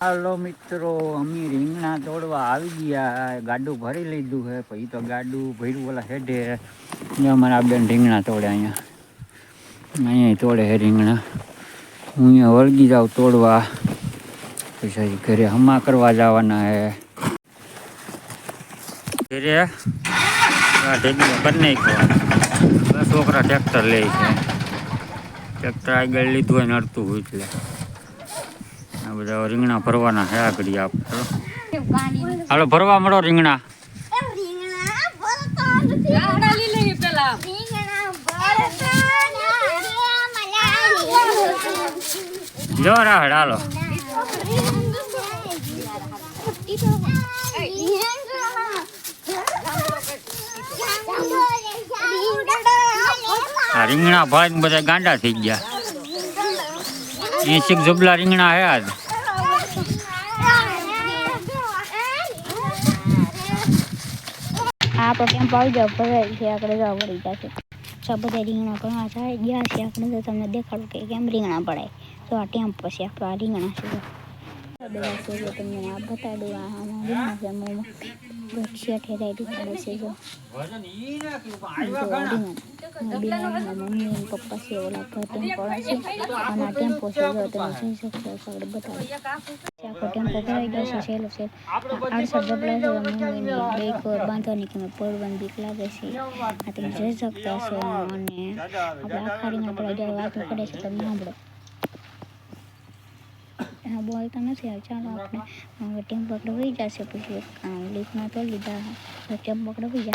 હાલો મિત્રો, અમે રીંગણા તોડવા આવી ગયા. ગાડું ભરી લીધું છે. પછી તો ગાડું ભર્યું ઓલા હેડે અમારા બેન રીંગણા તોડે. અહીંયા તોડે છે રીંગણા. હું અહીંયા વળગી જાઉં તોડવા. પછી ઘરે હમા કરવા જવાના હે. ઘરે ઢેકીને કરી નાખ્યો. છોકરા ટ્રેક્ટર લે છે. ટ્રેક્ટર આગળ લીધું હોય નડતું હોય એટલે આ બધા રીંગણા ભરવાના છે. આગળ આપણે હાલો ભરવા મળો રીંગણા. જો રાહડ હાલો. આ રીંગણા ભાઈ બધા ગાંડા થઈ ગયા. 80 જબલા રીંગણા હે આજ. આપણે ટેમ્પો આવી જાવ ભરાય છે. આપણે જવા વળી જશે. બધા રીંગણા ઘણા થાય ગયા છે. આપણે તો તમને દેખાડું કે કેમ રીંગણા પડાય. તો આ ટેમ્પો છે આપણો. આ રીંગણા છે બધા છે. તમને આ બતાડું. આમાં રીંગણા છે. મોમાં શેઠે રાઈડ પડે છે. જો મમ્મી પપ્પા છે. ઓલા ટેમ્પો છે અને આ ટેમ્પો છે. જો તમે જોઈ શકશો. આપણે બતાડું આખો ટેમ્પો ભરાઈ ગયો છે. સહેલો છે. 68 જબલા છે. મમ્મીની બેગ બાંધવાની કે પડવાની બીક લાગે છે. આ તમે જોઈ શકતા છો. અને આપણે આખા રીંગણા પડાઈ જાય વાતો પડે છે. તમે સાંભળો. હા બોલતા નથી. ચાલો આપણે ટેમ્પો આપણે વહી જશે. પછી લીફમાં તો લીધા ટેમ્પો આપણે વહી જશે.